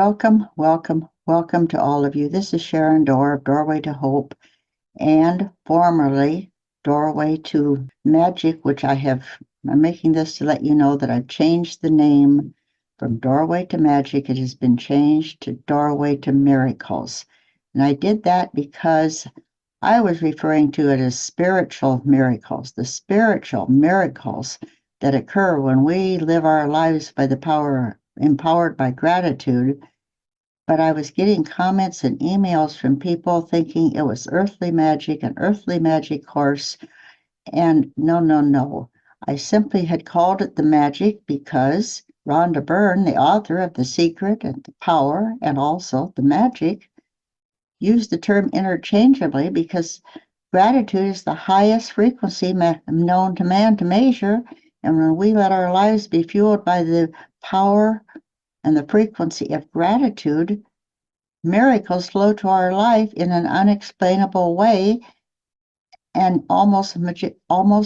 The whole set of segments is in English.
Welcome, welcome, welcome to all of you. This is Sharon Doerr of Doorway to Hope and formerly Doorway to Magic, which I'm making this to let you know that I've changed the name from Doorway to Magic. It has been changed to Doorway to Miracles. And I did that because I was referring to it as spiritual miracles, the spiritual miracles that occur when we live our lives by the power empowered by gratitude. But I was getting comments and emails from people thinking it was earthly magic, an earthly magic course. And no. I simply had called it the magic because Rhonda Byrne, the author of The Secret and the Power and also the Magic, used the term interchangeably because gratitude is the highest frequency known to man to measure. And when we let our lives be fueled by the power and the frequency of gratitude, miracles flow to our life in an unexplainable way and almost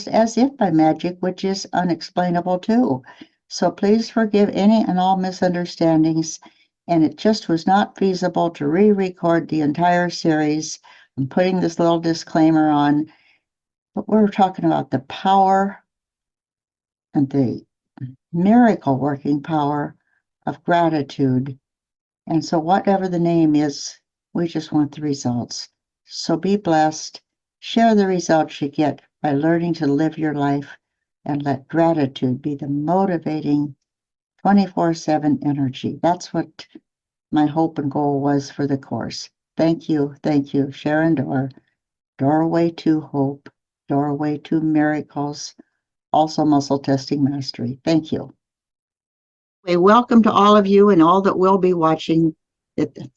as if by magic, which is unexplainable too. So please forgive any and all misunderstandings. And it just was not feasible to re-record the entire series. I'm putting this little disclaimer on, but we're talking about the power and the miracle working power of gratitude. And so whatever the name is, we just want the results. So be blessed. Share the results you get by learning to live your life and let gratitude be the motivating 24/7 energy. That's what my hope and goal was for the course. Thank you. Sharon Doerr, Doorway to Hope, Doorway to Miracles, also Muscle Testing Mastery. Thank you. Welcome to all of you and all that will be watching.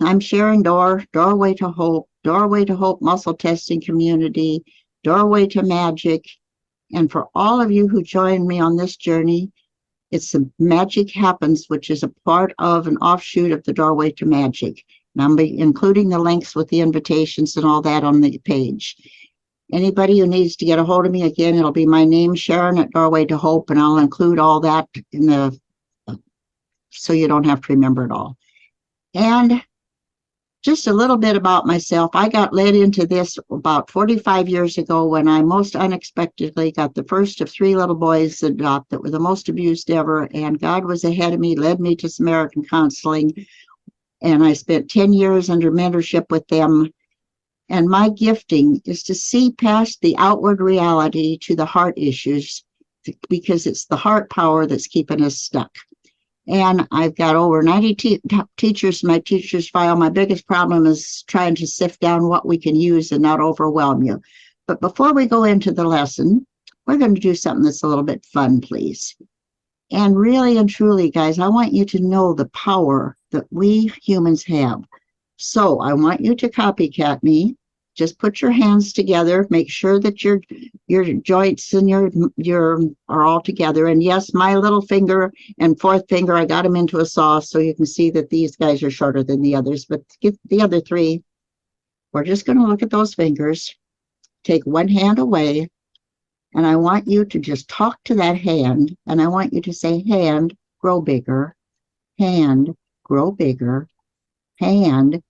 I'm Sharon Doerr, Doorway to Hope Muscle Testing Community, Doorway to Magic. And for all of you who join me on this journey, it's the Magic Happens, which is a part of an offshoot of the Doorway to Magic. And I'll be including the links with the invitations and all that on the page. Anybody who needs to get a hold of me, again, it'll be my name, Sharon at Doorway to Hope, and I'll include all that in the so you don't have to remember it all. And just a little bit about myself. I got led into this about 45 years ago when I most unexpectedly got the first of 3 little boys that were the most abused ever. And God was ahead of me, led me to Samaritan counseling. And I spent 10 years under mentorship with them. And my gifting is to see past the outward reality to the heart issues, because it's the heart power that's keeping us stuck. And I've got over 90 teachers in my teacher's file. My biggest problem is trying to sift down what we can use and not overwhelm you. But before we go into the lesson, we're going to do something that's a little bit fun, please. And really and truly, guys, I want you to know the power that we humans have. So I want you to copycat me. Just put your hands together. Make sure that your joints and your are all together. And yes, my little finger and 4th finger, I got them into a saw so you can see that these guys are shorter than the others. But get the other 3. We're just going to look at those fingers. Take one hand away, and I want you to just talk to that hand. And I want you to say, "Hand, grow bigger. Hand, grow bigger. Hand,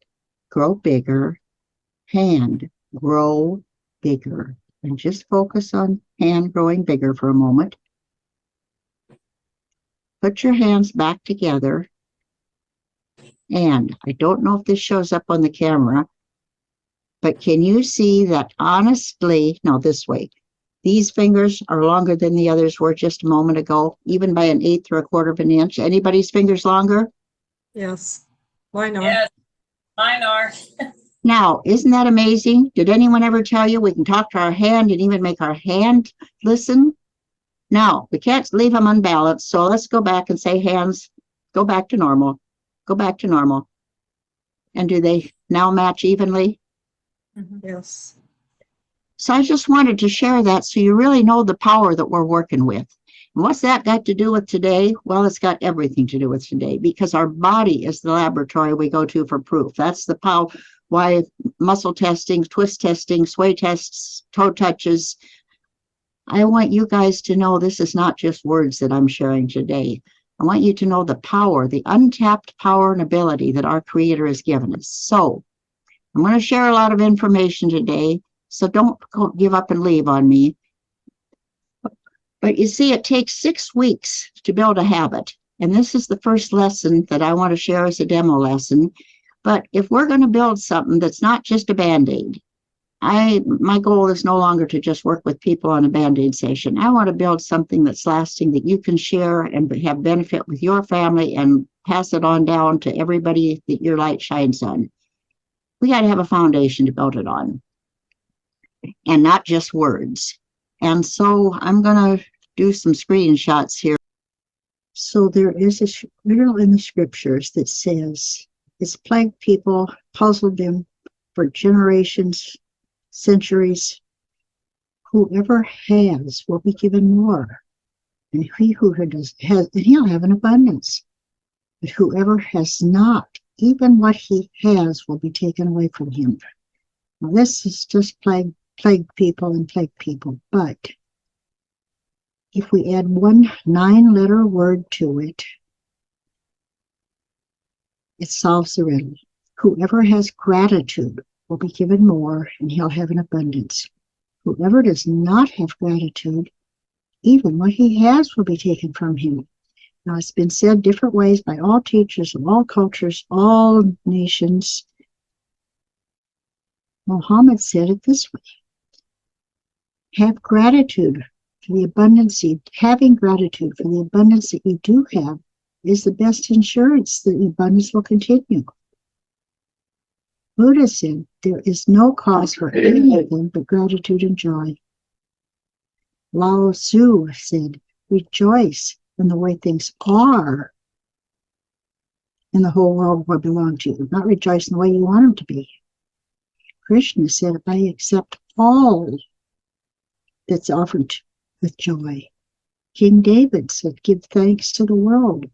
grow bigger. Hand, grow bigger." And just focus on hand growing bigger for a moment. Put your hands back together. And I don't know if this shows up on the camera, but can you see that honestly, no, this way, these fingers are longer than the others were just a moment ago, even by an 1/8 or 1/4 of an inch. Anybody's fingers longer? Yes. Mine are. Yes, mine are. Now, isn't that amazing? Did anyone ever tell you we can talk to our hand and even make our hand listen? Now, we can't leave them unbalanced, so let's go back and say, hands, go back to normal. Go back to normal. And do they now match evenly? Yes. So I just wanted to share that so you really know the power that we're working with. And what's that got to do with today? Well, it's got everything to do with today, because our body is the laboratory we go to for proof. That's the power. Why muscle testing, twist testing, sway tests, toe touches. I want you guys to know this is not just words that I'm sharing today. I want you to know the power, the untapped power and ability that our Creator has given us. So I'm going to share a lot of information today, so don't give up and leave on me. But you see, it takes 6 weeks to build a habit. And this is the first lesson that I want to share as a demo lesson. But if we're going to build something that's not just a Band-Aid, my goal is no longer to just work with people on a Band-Aid session. I want to build something that's lasting, that you can share and have benefit with your family and pass it on down to everybody that your light shines on. We got to have a foundation to build it on, and not just words. And so I'm going to do some screenshots here. So there is a riddle in the scriptures that says, it's plagued people, puzzled them for generations, centuries. Whoever has will be given more, and he who has, and he'll have an abundance. But whoever has not, even what he has will be taken away from him. Now, this is just plague people. But if we add one 9-letter word to it, it solves the riddle. Whoever has gratitude will be given more, and he'll have an abundance. Whoever does not have gratitude, even what he has will be taken from him. Now, it's been said different ways by all teachers of all cultures, all nations. Muhammad said it this way: have gratitude for the abundance. Having gratitude for the abundance that you do have is the best insurance that the abundance will continue. Buddha said there is no cause for anything but gratitude and joy. Lao Tzu said, rejoice in the way things are in the whole world will belong to you, not rejoice in the way you want them to be. Krishna said, I accept all that's offered with joy. King David said, give thanks to the world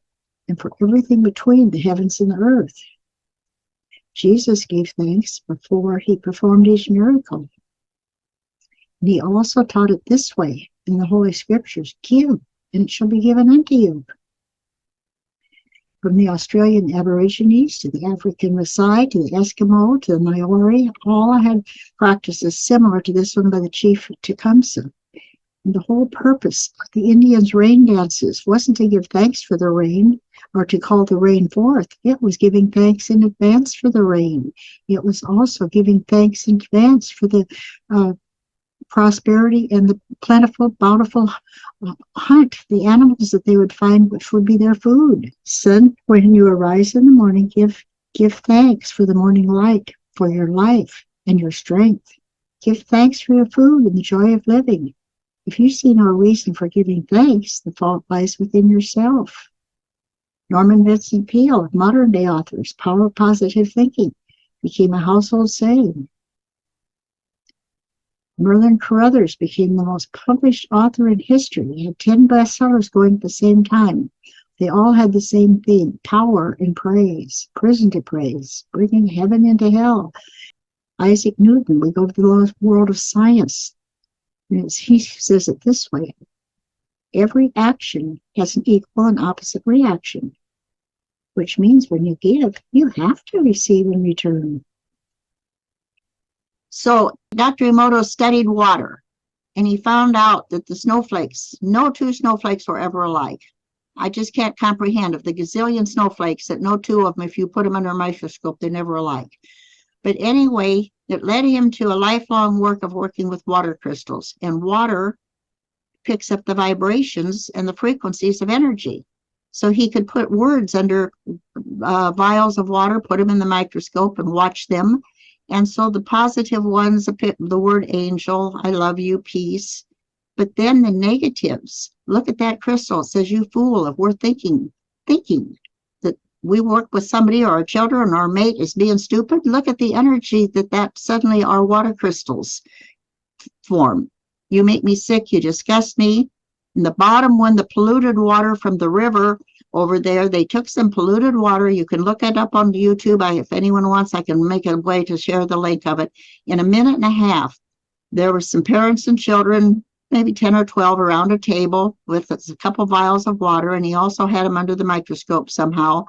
and for everything between the heavens and the earth. Jesus gave thanks before he performed each miracle. And he also taught it this way in the Holy Scriptures: give, and it shall be given unto you. From the Australian Aborigines to the African Maasai to the Eskimo to the Maori, all had practices similar to this one by the chief Tecumseh. And the whole purpose of the Indians' rain dances wasn't to give thanks for the rain or to call the rain forth. It was giving thanks in advance for the rain. It was also giving thanks in advance for the prosperity and the plentiful, bountiful hunt, the animals that they would find, which would be their food. Son, when you arise in the morning, give thanks for the morning light, for your life and your strength. Give thanks for your food and the joy of living. If you see no reason for giving thanks, the fault lies within yourself. Norman Vincent Peale, modern day authors, Power of Positive Thinking, became a household saying. Merlin Carruthers became the most published author in history. He had 10 bestsellers going at the same time. They all had the same theme: power and praise, prison to praise, bringing heaven into hell. Isaac Newton, we go to the world of science. He says it this way: every action has an equal and opposite reaction, which means when you give, you have to receive in return. So Dr. Emoto studied water, and he found out that the snowflakes, no two snowflakes were ever alike. I just can't comprehend of the gazillion snowflakes that no two of them, if you put them under a microscope, they're never alike. But anyway, it led him to a lifelong work of working with water crystals, and water picks up the vibrations and the frequencies of energy. So he could put words under vials of water, put them in the microscope and watch them. And so the positive ones, the word angel, I love you, peace. But then the negatives, look at that crystal. It says, you fool, if we're thinking that we work with somebody or our children or our mate is being stupid, look at the energy that suddenly our water crystals form. You make me sick, you disgust me. And the bottom one, the polluted water from the river over there, they took some polluted water. You can look it up on YouTube. If anyone wants, I can make a way to share the link of it. In a minute and a half, there were some parents and children maybe 10 or 12 around a table with a couple vials of water, and he also had them under the microscope somehow.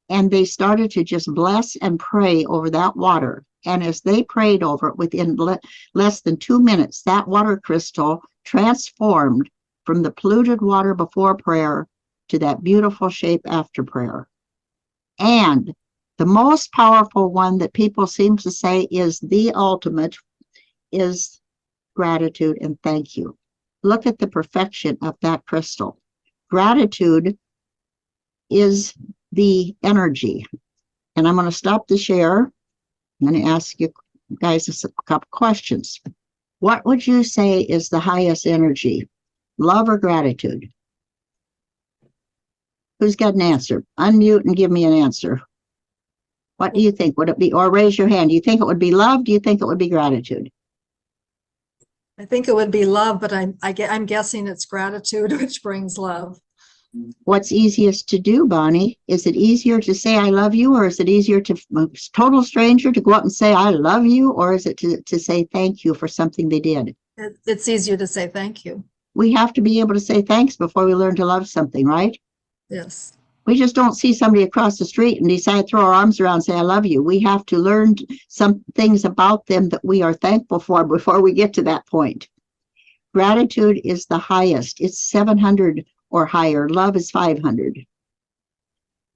And they started to just bless and pray over that water. And as they prayed over it, within less than 2 minutes, that water crystal transformed from the polluted water before prayer to that beautiful shape after prayer. And the most powerful one that people seem to say is the ultimate is gratitude and thank you. Look at the perfection of that crystal. Gratitude is the energy. And I'm going to stop the share. I'm going to ask you guys a couple questions. What would you say is the highest energy? Love or gratitude? Who's got an answer? Unmute and give me an answer. What do you think? Would it be, or raise your hand? Do you think it would be love? Do you think it would be gratitude? I think it would be love, but I'm guessing it's gratitude, which brings love. What's easiest to do, Bonnie? Is it easier to say I love you, or is it easier to a total stranger to go out and say I love you, or is it to say thank you for something they did? It's easier to say thank you. We have to be able to say thanks before we learn to love something, right? Yes. We just don't see somebody across the street and decide to throw our arms around and say, I love you. We have to learn some things about them that we are thankful for before we get to that point. Gratitude is the highest. It's 700 or higher. Love is 500.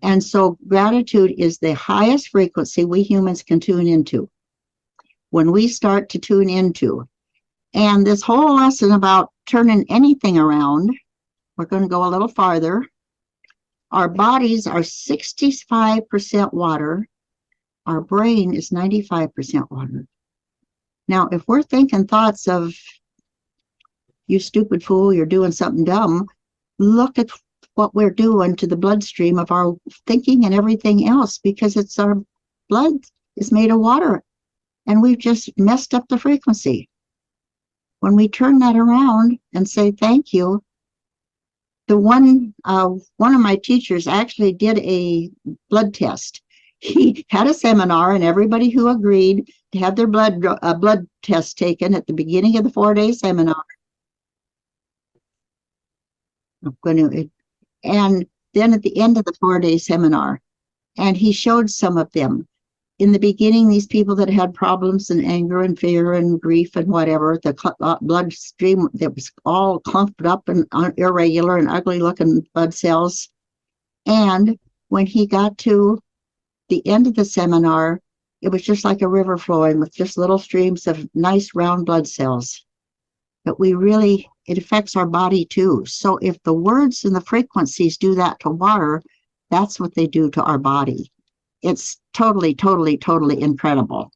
And so gratitude is the highest frequency we humans can tune into. When we start to tune into, and this whole lesson about turning anything around, we're going to go a little farther. Our bodies are 65% water. Our brain is 95% water. Now, if we're thinking thoughts of, you stupid fool, you're doing something dumb, look at what we're doing to the bloodstream of our thinking and everything else, because it's our blood is made of water, and we've just messed up the frequency. When we turn that around and say thank you, the one of my teachers actually did a blood test. He had a seminar, and everybody who agreed to have their blood test taken at the beginning of the 4-day seminar. And then at the end of the 4-day seminar, and he showed some of them. In the beginning, these people that had problems and anger and fear and grief and whatever, the bloodstream that was all clumped up and irregular and ugly looking blood cells. And when he got to the end of the seminar, it was just like a river flowing with just little streams of nice round blood cells. But it affects our body too. So if the words and the frequencies do that to water, that's what they do to our body. It's totally, totally, totally incredible.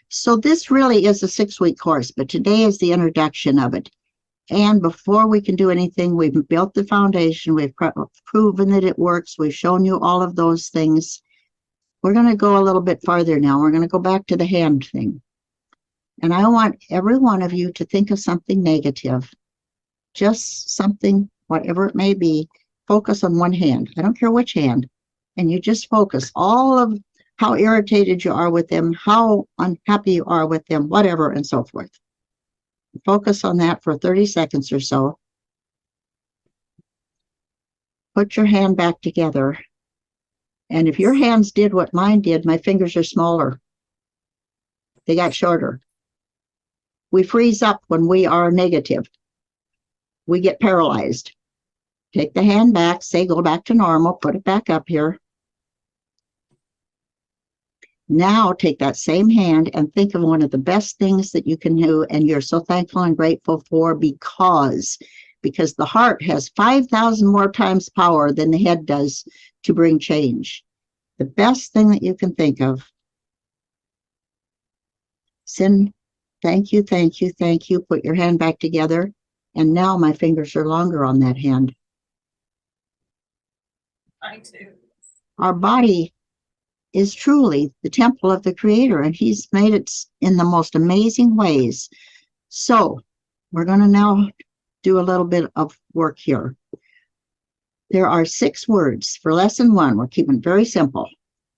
So this really is a 6-week course, but today is the introduction of it. And before we can do anything, we've built the foundation. We've proven that it works. We've shown you all of those things. We're going to go a little bit farther now. We're going to go back to the hand thing. And I want every one of you to think of something negative, just something, whatever it may be. Focus on one hand. I don't care which hand. And you just focus all of how irritated you are with them, how unhappy you are with them, whatever, and so forth. Focus on that for 30 seconds or so. Put your hand back together. And if your hands did what mine did, my fingers are smaller. They got shorter. We freeze up when we are negative. We get paralyzed. Take the hand back, say go back to normal, put it back up here. Now take that same hand and think of one of the best things that you can do and you're so thankful and grateful for because the heart has 5,000 more times power than the head does to bring change. The best thing that you can think of. Send thank you, thank you, thank you. Put your hand back together. And now my fingers are longer on that hand. I too. Our body is truly the temple of the Creator, and He's made it in the most amazing ways. So we're going to now do a little bit of work here. There are 6 words for lesson 1. We're keeping it very simple.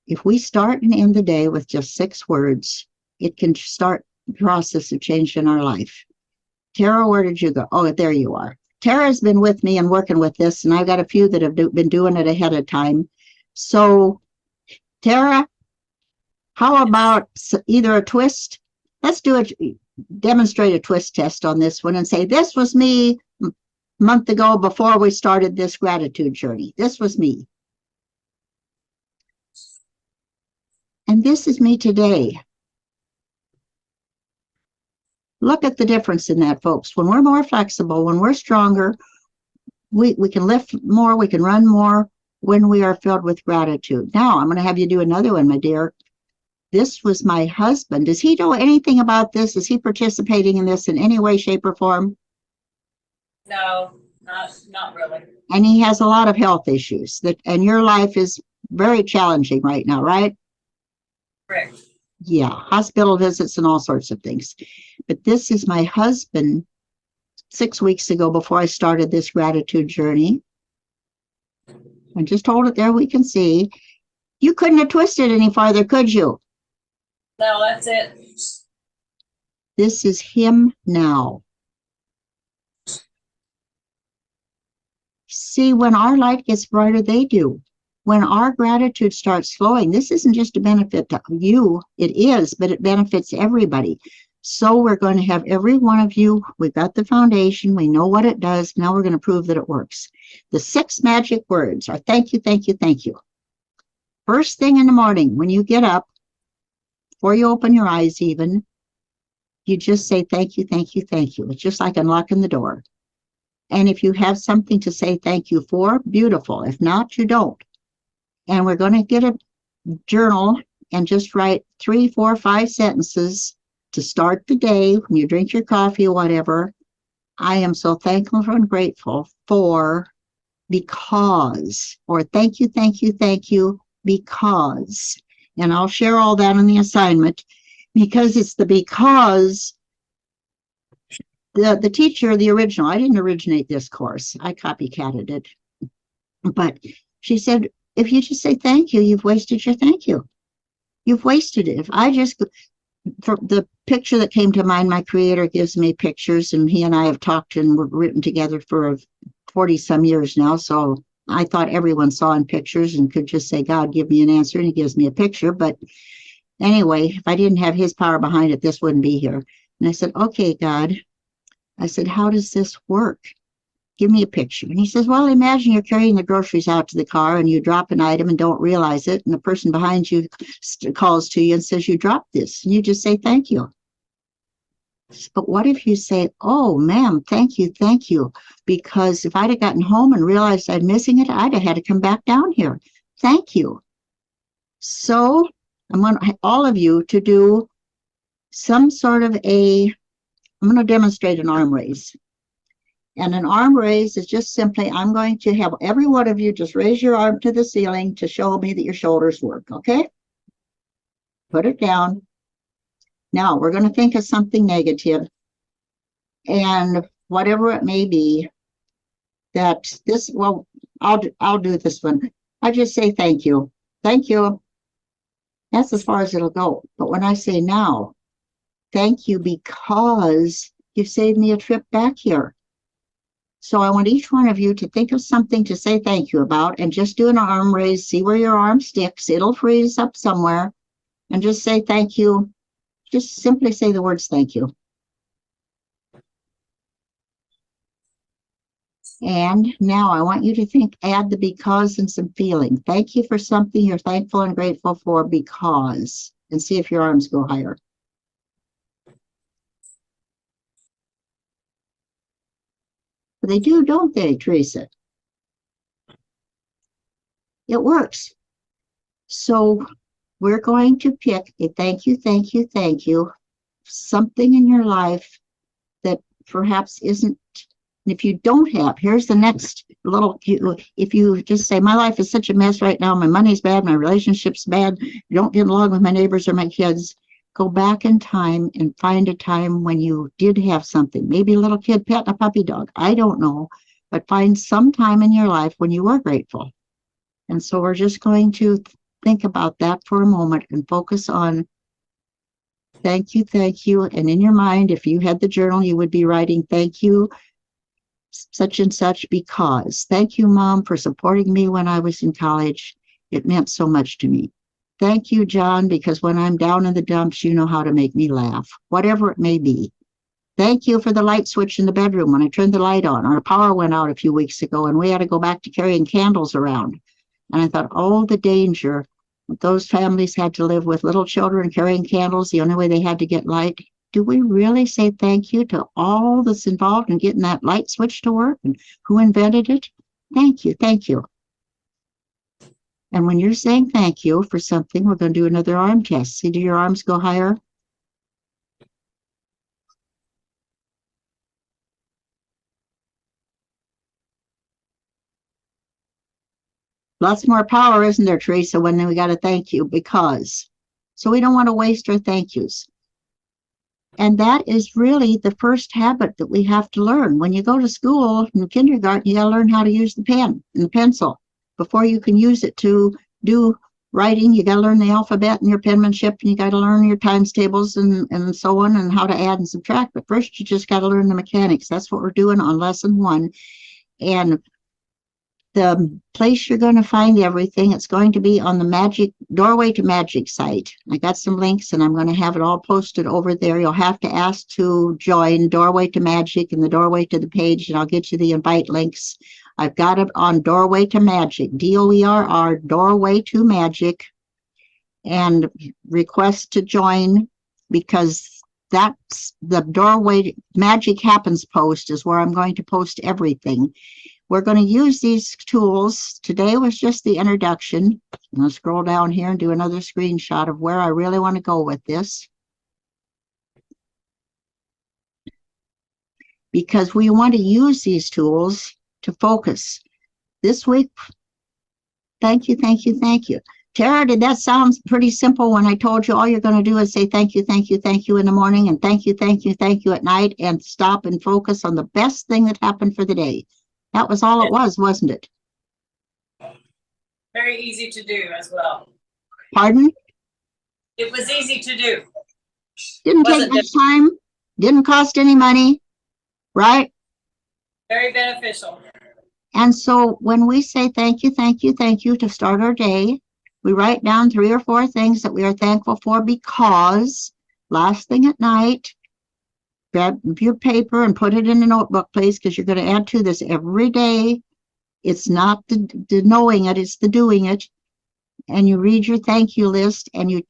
If we start and end the day with just 6 words, it can start the process of change in our life. Tara, where did you go? Oh, there you are. Tara's been with me and working with this, and I've got a few that have been doing it ahead of time. So, Tara, how about either a twist? Let's demonstrate a twist test on this one and say, this was me a month ago before we started this gratitude journey. This was me. And this is me today. Look at the difference in that, folks. When we're more flexible, when we're stronger, we can lift more, we can run more when we are filled with gratitude. Now, I'm going to have you do another one, my dear. This was my husband. Does he know anything about this? Is he participating in this in any way, shape, or form? No, not really. And he has a lot of health issues and your life is very challenging right now, right? Correct. Yeah, hospital visits and all sorts of things. But this is my husband 6 weeks ago before I started this gratitude journey. I just hold it there, we can see. You couldn't have twisted any farther, could you? No, that's it. This is him now. See, when our light gets brighter, they do. When our gratitude starts flowing, this isn't just a benefit to you, it is, but it benefits everybody. So we're going to have every one of you, we've got the foundation, we know what it does, now we're going to prove that it works. The 6 magic words are thank you, thank you, thank you. First thing in the morning, when you get up, before you open your eyes even, you just say thank you, thank you, thank you. It's just like unlocking the door. And if you have something to say thank you for, beautiful. If not, you don't. And we're going to get a journal and just write 3, 4, 5 sentences to start the day when you drink your coffee or whatever. I am so thankful and grateful for because, or thank you, because. And I'll share all that in the assignment because it's the because. The teacher, the original, I didn't originate this course. I copycatted it. But she said, if you just say thank you, you've wasted your thank you. You've wasted it. If I just, for the picture that came to mind, my creator gives me pictures and he and I have talked and we've written together for 40 some years now. So I thought everyone saw in pictures and could just say, God, give me an answer. And he gives me a picture. But anyway, if I didn't have his power behind it, this wouldn't be here. And I said, okay, God. I said, how does this work? Give me a picture. And he says, well, imagine you're carrying the groceries out to the car and you drop an item and don't realize it. And the person behind you calls to you and says, you dropped this. And you just say, thank you. But what if you say, oh, ma'am, thank you. Because if I'd have gotten home and realized I'd missing it, I'd have had to come back down here. Thank you. So I want all of you to do some sort of I'm going to demonstrate an arm raise. And an arm raise is just simply, I'm going to have every one of you just raise your arm to the ceiling to show me that your shoulders work, okay? Put it down. Now, we're going to think of something negative, and whatever it may be, that this, well, I'll do this one. I just say thank you. Thank you. That's as far as it'll go. But when I say now, thank you because you saved me a trip back here. So I want each one of you to think of something to say thank you about and just do an arm raise, see where your arm sticks. It'll freeze up somewhere and just say thank you. Just simply say the words thank you. And now I want you to add the because and some feeling. Thank you for something you're thankful and grateful for because, and see if your arms go higher. They do, don't they, Teresa? It works. So we're going to pick a thank you, something in your life that perhaps isn't, and if you don't have, here's the next little, if you just say, my life is such a mess right now, my money's bad, my relationship's bad, I don't get along with my neighbors or my kids, go back in time and find a time when you did have something, maybe a little kid petting a puppy dog, I don't know, but find some time in your life when you were grateful. And so we're just going to think about that for a moment and focus on Thank you, thank you. And in your mind, if you had the journal, you would be writing, thank you, such and such, because. Thank you, Mom, for supporting me when I was in college. It meant so much to me. Thank you, John, because when I'm down in the dumps, you know how to make me laugh, whatever it may be. Thank you for the light switch in the bedroom when I turned the light on. Our power went out a few weeks ago and we had to go back to carrying candles around. And I thought, oh, the danger. Those families had to live with little children carrying candles, the only way they had to get light. Do we really say thank you to all that's involved in getting that light switch to work and who invented it? Thank you, thank you. And when you're saying thank you for something, we're going to do another arm test. See, do your arms go higher? Lots more power, isn't there, Teresa, when we got to thank you because. So we don't want to waste our thank yous. And that is really the first habit that we have to learn. When you go to school in kindergarten, you got to learn how to use the pen and the pencil. Before you can use it to do writing, you got to learn the alphabet and your penmanship, and you got to learn your times tables and so on, and how to add and subtract. But first, you just got to learn the mechanics. That's what we're doing on lesson 1. And the place you're going to find everything, it's going to be on the Magic Doorway to Magic site. I got some links and I'm going to have it all posted over there. You'll have to ask to join Doorway to Magic and the Doorway to the page, and I'll get you the invite links. I've got it on Doorway to Magic, DOERR, Doorway to Magic, and request to join, because that's the Doorway Magic Happens post is where I'm going to post everything. We're going to use these tools. Today was just the introduction. I'm going to scroll down here and do another screenshot of where I really want to go with this. Because we want to use these tools to focus. This week, thank you, thank you, thank you. Tara, did that sound pretty simple when I told you all you're going to do is say thank you, thank you, thank you in the morning, and thank you, thank you, thank you at night, and stop and focus on the best thing that happened for the day? That was all it was, wasn't it? Very easy to do as well. Pardon? It was easy to do. Didn't take Wasn't much time, didn't cost any money, right? Very beneficial. And so when we say thank you, thank you, thank you to start our day, we write down 3 or 4 things that we are thankful for, because last thing at night, grab your paper and put it in a notebook, please, because you're going to add to this every day. It's not the knowing it, it's the doing it. And you read your thank you list, and you,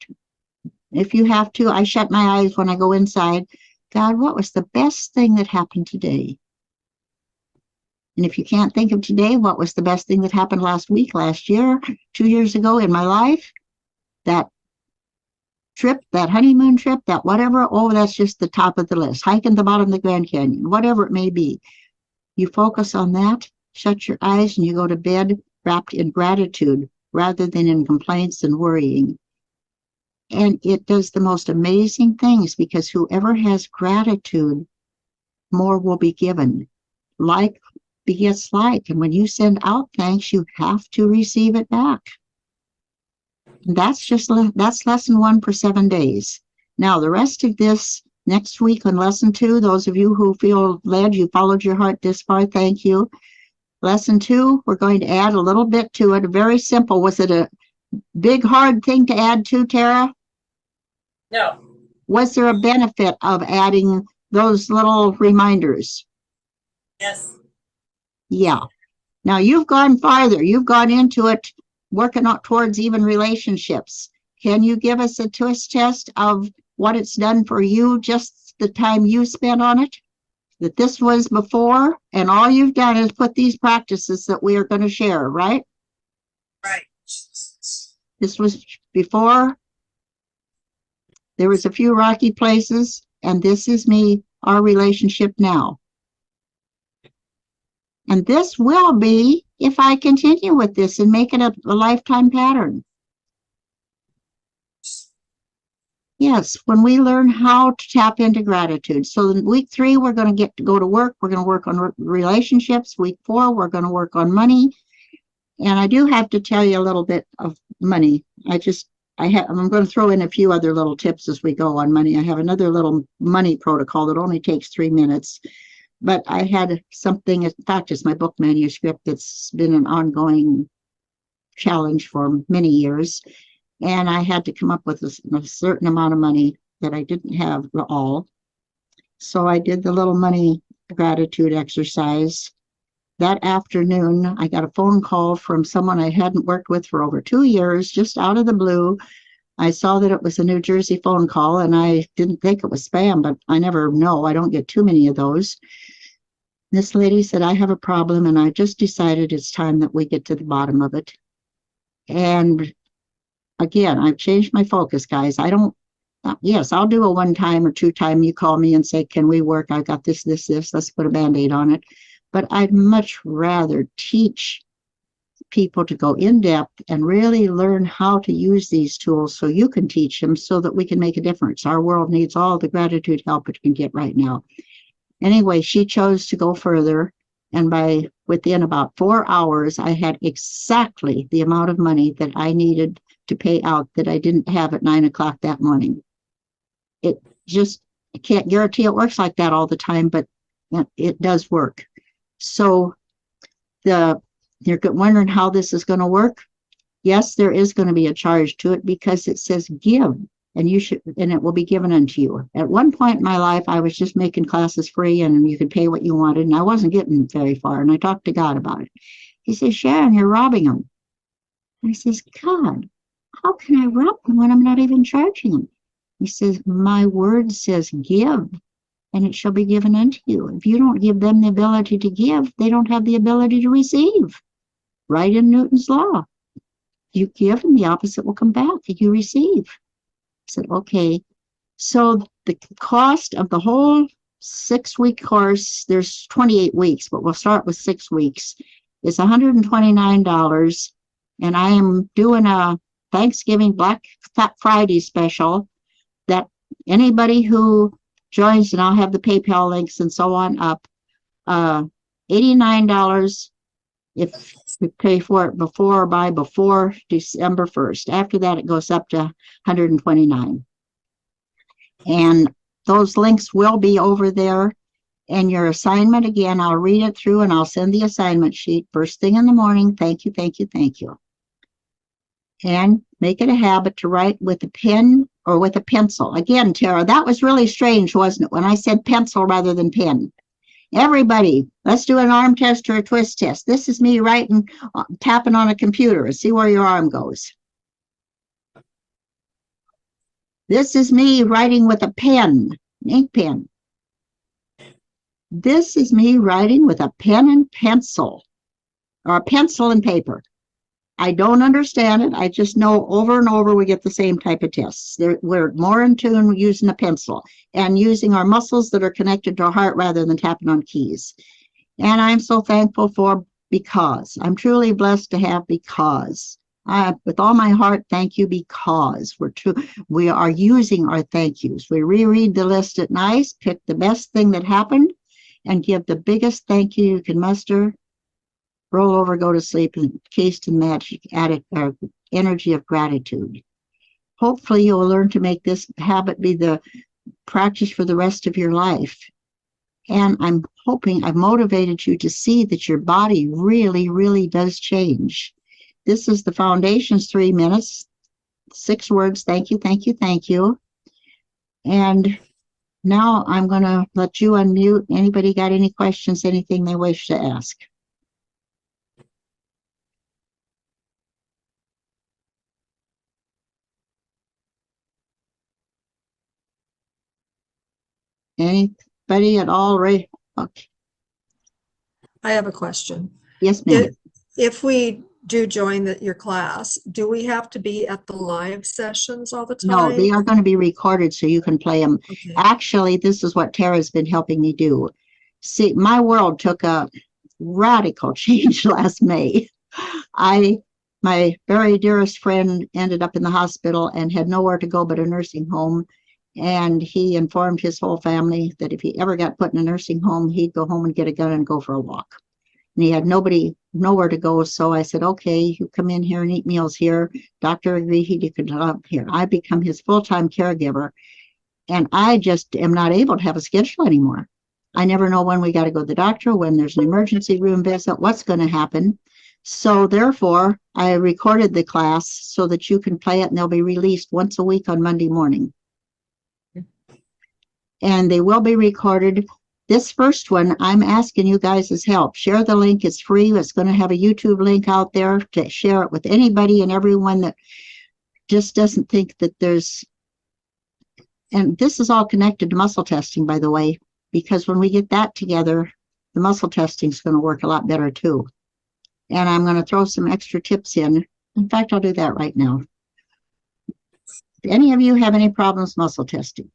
if you have to, I shut my eyes when I go inside. God, what was the best thing that happened today? And if you can't think of today, what was the best thing that happened last week, last year, 2 years ago in my life? That trip, that honeymoon trip, that whatever, oh, that's just the top of the list. Hiking the bottom of the Grand Canyon, whatever it may be. You focus on that, shut your eyes, and you go to bed wrapped in gratitude rather than in complaints and worrying. And it does the most amazing things, because whoever has gratitude, more will be given. Like begets like. And when you send out thanks, you have to receive it back. That's lesson 1 for 7 days. Now, the rest of this next week on lesson 2, those of you who feel led, you followed your heart this far, thank you. Lesson 2, we're going to add a little bit to it. Very simple. Was it a big, hard thing to add to, Tara? No. Was there a benefit of adding those little reminders? Yes. Yeah. Now, you've gone farther. You've gone into it, working out towards even relationships. Can you give us a twist test of what it's done for you, just the time you spent on it? That this was before, and all you've done is put these practices that we are going to share, right? Right. This was before. There was a few rocky places, and this is me, our relationship now. And this will be, if I continue with this and make it a lifetime pattern. Yes, when we learn how to tap into gratitude. So in week 3, we're going to get to go to work. We're going to work on relationships. Week 4, we're going to work on money. And I do have to tell you a little bit of money. I just I'm going to throw in a few other little tips as we go on money. I have another little money protocol that only takes 3 minutes. But I had something, in fact, it's my book manuscript that's been an ongoing challenge for many years. And I had to come up with a certain amount of money that I didn't have at all. So I did the little money gratitude exercise. That afternoon, I got a phone call from someone I hadn't worked with for over 2 years, just out of the blue. I saw that it was a New Jersey phone call, and I didn't think it was spam, but I never know. I don't get too many of those. This lady said, I have a problem, and I just decided it's time that we get to the bottom of it. And again, I've changed my focus, guys. I don't, yes, I'll do a 1-time or 2-time. You call me and say, can we work? I got this. Let's put a Band-Aid on it. But I'd much rather teach people to go in depth and really learn how to use these tools so you can teach them so that we can make a difference. Our world needs all the gratitude help it can get right now. Anyway, she chose to go further. And within about 4 hours, I had exactly the amount of money that I needed to pay out that I didn't have at 9 o'clock that morning. I can't guarantee it works like that all the time, but it does work. So you're wondering how this is going to work. Yes, there is going to be a charge to it because it says give, and it will be given unto you. At one point in my life, I was just making classes free and you could pay what you wanted, and I wasn't getting very far. And I talked to God about it. He says, Sharon, you're robbing them. And I says, God, how can I rob them when I'm not even charging them? He says, my word says give, and it shall be given unto you. If you don't give them the ability to give, they don't have the ability to receive. Right in Newton's law. You give and the opposite will come back. You receive. I said, okay. So the cost of the whole 6-week course, there's 28 weeks, but we'll start with 6 weeks, is $129. And I am doing a Thanksgiving Black Friday special that anybody who joins, and I'll have the PayPal links and so on up, $89 if we pay for it before December 1st. After that, it goes up to $129. And those links will be over there. And your assignment, again, I'll read it through and I'll send the assignment sheet first thing in the morning. Thank you, thank you, thank you. And make it a habit to write with a pen or with a pencil. Again, Tara, that was really strange, wasn't it, when I said pencil rather than pen? Everybody, let's do an arm test or a twist test. This is me writing, tapping on a computer. See where your arm goes. This is me writing with a pen, an ink pen. This is me writing with a pen and pencil, or a pencil and paper. I don't understand it. I just know over and over we get the same type of tests. We're more in tune using a pencil and using our muscles that are connected to our heart rather than tapping on keys. And I'm so thankful for because. I'm blessed to have because. With all my heart, thank you because we are using our thank yous. We reread the list at night, pick the best thing that happened, and give the biggest thank you you can muster. Roll over, go to sleep, and encased in magic energy of gratitude. Hopefully, you'll learn to make this habit be the practice for the rest of your life. And I'm hoping I've motivated you to see that your body really, really does change. This is the foundation's 3 minutes, 6 words. Thank you, thank you, thank you. And now I'm going to let you unmute. Anybody got any questions, anything they wish to ask? Anybody at all? Right? Okay. I have a question. Yes, ma'am. If we do join your class, do we have to be at the live sessions all the time? No, they are going to be recorded so you can play them. Okay. Actually, this is what Tara's been helping me do. See, my world took a radical change last May. My very dearest friend ended up in the hospital and had nowhere to go but a nursing home. And he informed his whole family that if he ever got put in a nursing home, he'd go home and get a gun and go for a walk. And he had nowhere to go. So I said, okay, you come in here and eat meals here. Doctor agreed he could come here. I become his full-time caregiver. And I just am not able to have a schedule anymore. I never know when we got to go to the doctor, when there's an emergency room visit, what's going to happen. So therefore, I recorded the class so that you can play it, and they'll be released once a week on Monday morning. And they will be recorded. This first one, I'm asking you guys' help. Share the link. It's free. It's going to have a YouTube link out there to share it with anybody and everyone that just doesn't think that there's, and this is all connected to muscle testing, by the way, because when we get that together, the muscle testing is going to work a lot better too. And I'm going to throw some extra tips in. In fact, I'll do that right now. Do any of you have any problems muscle testing?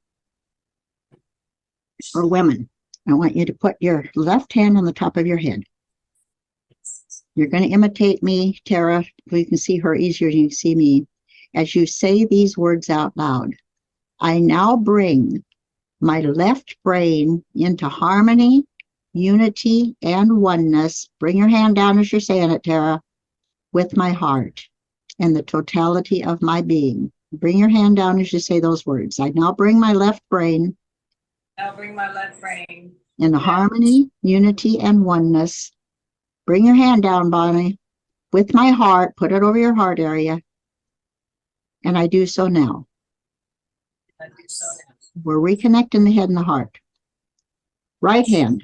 Or women? I want you to put your left hand on the top of your head. You're going to imitate me, Tara. You can see her easier than you can see me. As you say these words out loud, I now bring my left brain into harmony, unity, and oneness. Bring your hand down as you're saying it, Tara. With my heart and the totality of my being. Bring your hand down as you say those words. I now bring my left brain. I'll bring my left brain. In harmony, unity, and oneness. Bring your hand down, Bonnie. With my heart, put it over your heart area. And I do so now. I do so now. We're reconnecting the head and the heart. Right hand.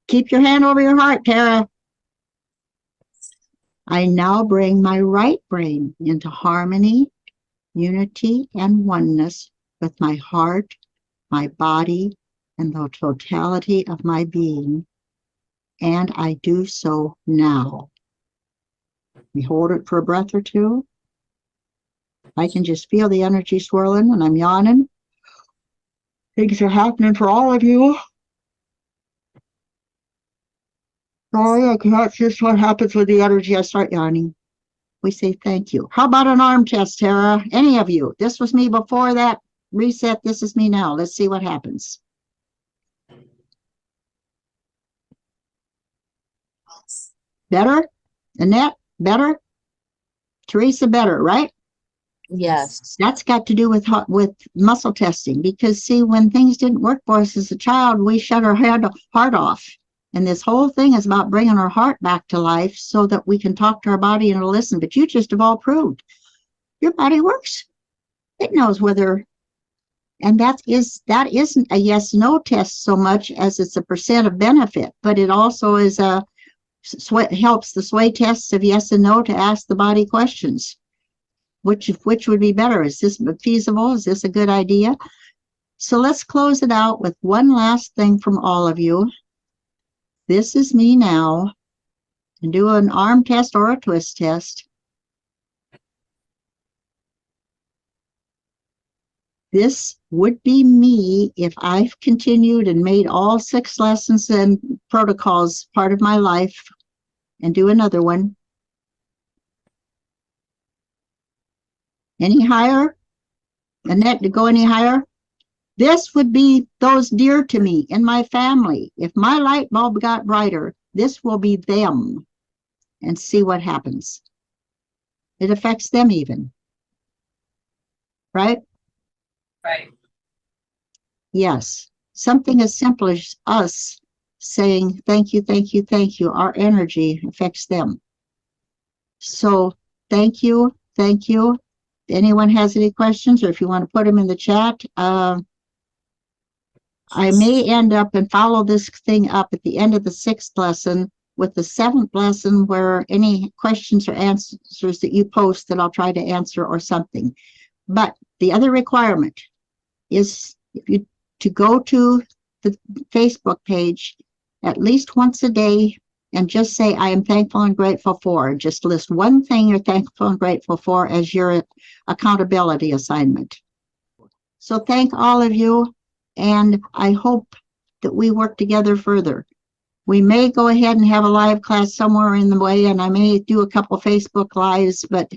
Keep your hand over your heart, Tara. I now bring my right brain into harmony, unity, and oneness with my heart, my body, and the totality of my being. And I do so now. We hold it for a breath or two. I can just feel the energy swirling and I'm yawning. Things are happening for all of you. Sorry, that's just what happens with the energy. I start yawning. We say thank you. How about an arm test, Tara? Any of you? This was me before that reset. This is me now. Let's see what happens. Better? Annette? Better? Teresa? Better, right? Yes. That's got to do with muscle testing, because see, when things didn't work for us as a child, we shut our heart off. And this whole thing is about bringing our heart back to life so that we can talk to our body and it'll listen. But you just have all proved your body works. It knows whether, and that isn't a yes/no test so much as it's a percent of benefit, but it also is helps the sway tests of yes and no to ask the body questions. Which would be better? Is this feasible? Is this a good idea? So let's close it out with one last thing from all of you. This is me now. And do an arm test or a twist test. This would be me if I've continued and made all 6 lessons and protocols part of my life. And do another one. Any higher? Annette, to go any higher? This would be those dear to me in my family. If my light bulb got brighter, this will be them. And see what happens. It affects them even. Right? Right. Yes. Something as simple as us saying, thank you, thank you, thank you. Our energy affects them. So thank you, thank you. If anyone has any questions, or if you want to put them in the chat, I may end up and follow this thing up at the end of the 6th lesson with the 7th lesson, where any questions or answers that you post that I'll try to answer or something. But the other requirement is to go to the Facebook page at least once a day and just say, I am thankful and grateful for. Just list one thing you're thankful and grateful for as your accountability assignment. So thank all of you, and I hope that we work together further. We may go ahead and have a live class somewhere in the way, and I may do a couple Facebook lives, but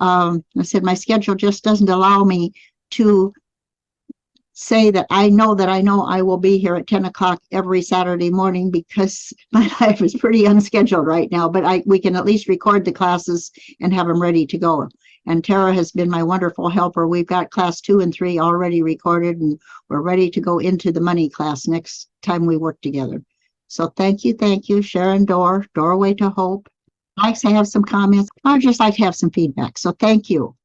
I said my schedule just doesn't allow me to say that I know I will be here at 10 o'clock every Saturday morning because my life is pretty unscheduled right now, but we can at least record the classes and have them ready to go. And Tara has been my wonderful helper. We've got class 2 and 3 already recorded, and we're ready to go into the money class next time we work together. So thank you, Sharon Doerr, Doorway to Hope. I'd like to have some comments. I'd just like to have some feedback. So thank you.